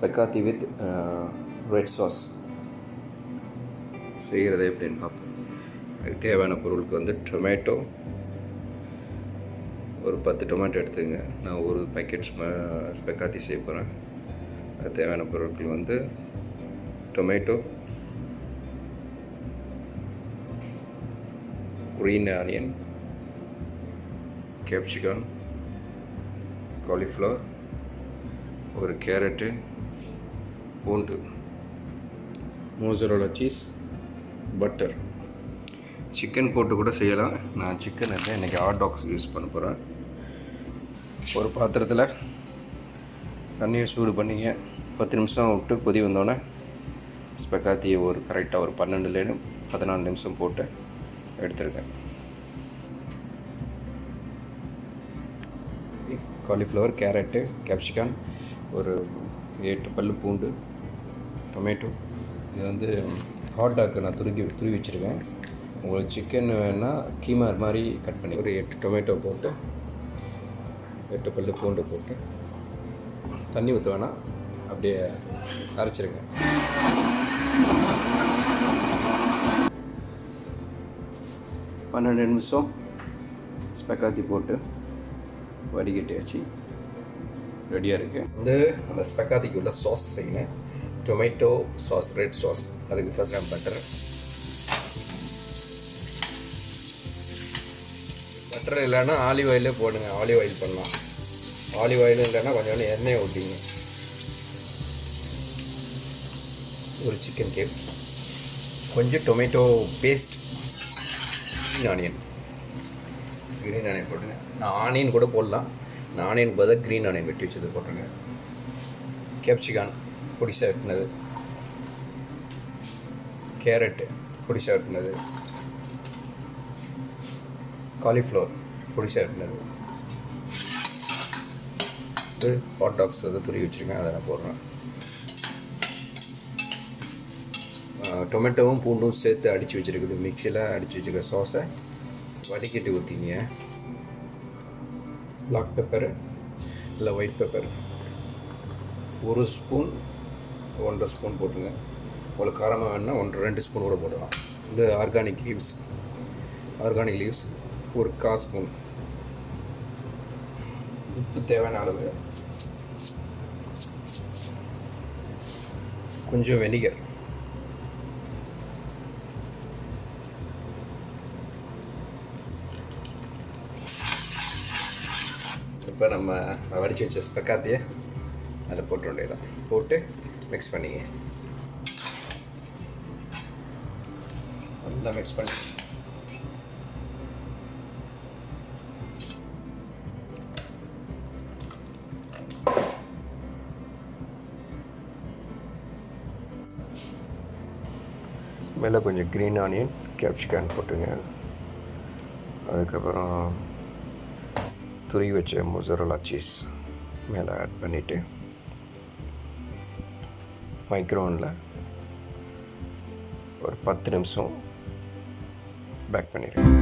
spaghetti with red sauce செய்கிறது எப்படின்னு பார்ப்போம். அதுக்கு தேவையான பொருளுக்கு வந்து டொமேட்டோ ஒரு 10 டொமேட்டோ எடுத்துங்க. நான் ஒரு பேக்கெட் ஸ்பெக்காத்தி செய்ய போகிறேன். அதுக்கு தேவையான பொருட்கள் வந்து tomato, green onion, capsicum, cauliflower, ஒரு கேரட்டு, பூண்டு, mozzarella cheese, பட்டர். சிக்கன் போட்டு கூட செய்யலாம். நான் சிக்கன் இல்லை, இன்றைக்கி ஹாட் டாக்ஸ் யூஸ் பண்ண போகிறேன். ஒரு பாத்திரத்தில் தண்ணியை சூடு பண்ணிங்க. 10 நிமிஷம் விட்டு கொதி வந்தோடனே ஸ்பெக்காத்தியை ஒரு கரெக்டாக ஒரு 12லேருந்து 14 நிமிஷம் போட்டு எடுத்துருக்கேன். காலிஃப்ளவர், கேரட்டு, கேப்சிகம், ஒரு 8 பல்லு பூண்டு, டொமேட்டோ. இது வந்து ஹாட் டாக்கு நான் துருவி வச்சுருக்கேன். உங்களுக்கு சிக்கன் வேணால் கீமா மாதிரி கட் பண்ணி ஒரு 8 டொமேட்டோ போட்டு 8 பல்லு பூண்டு போட்டு தண்ணி ஊற்ற வேணாம், அப்படியே அரைச்சிருங்க. பன்னெண்டு நிமிஷம் ஸ்பெக்காத்தி போட்டு வடிகட்டியாச்சு, ரெடியாக இருக்குது. வந்து அந்த ஸ்பெக்காத்திக்கு உள்ள சாஸ் செய்யணும். Tomato sauce, red sauce. அதுக்கு ஃபர்ஸ்ட் பட்டர் இல்லைன்னா ஆலிவ் ஆயிலே போடுங்க. ஆலிவ் ஆயில் பண்ணலாம். ஆலிவ் ஆயில் இல்லைன்னா கொஞ்சம் எண்ணெய் ஊற்றிங்க. ஒரு சிக்கன் கேப், கொஞ்சம் டொமேட்டோ பேஸ்ட், க்ரீன் ஆனியன் போட்டுங்க. நான் ஆனியன் கூட போடலாம். நான் ஆனியன் பதிலாக க்ரீன் ஆனியன் வெட்டி வச்சது போட்டுருங்க. கேப்சிகான் பொடிசாக வெட்டினது, கேரட்டு பொடிசாக வெட்டினது, காலிஃப்ளவர் பொடிசாக வெட்டினது, இது ஹாட் டாக்ஸ் அதை துருவி வச்சுருக்கேன், அதை நான் போடுறேன். டொமேட்டோவும் பூண்டும் சேர்த்து அடித்து வச்சுருக்குது. மிக்சியில் அடித்து வச்சுருக்க சாஸை வதக்கிட்டு ஊற்றிங்க. பிளாக் பெப்பரு இல்லை ஒயிட் பெப்பர் ஒரு ஸ்பூன், 1.5 ஸ்பூன் போட்டுங்க. உங்களுக்கு காரமாக வேணுன்னா 2 ஸ்பூன் கூட போடலாம். இந்த ஆர்கானிக் லீவ்ஸ் ஒரு 1/4 ஸ்பூன். உப்பு தேவையான அளவு, கொஞ்சம் வெனிகர், இப்போ நம்ம வடித்து வச்ச ஸ்பெக்காத்தியை அதில் போட்டு வேண்டியதான். போட்டு மிக்ஸ் பண்ணிங்க. நல்லா மிக்ஸ் பண்ணி மேலே கொஞ்சம் க்ரீன் ஆனியன், கேப்சிகம் போட்டுங்க. அதுக்கப்புறம் துருவி வச்ச mozzarella சீஸ் மேலே ஆட் பண்ணிவிட்டு மைக்ரோவனில் ஒரு 10 நிமிஷம் பேக் பண்ணிடுங்க.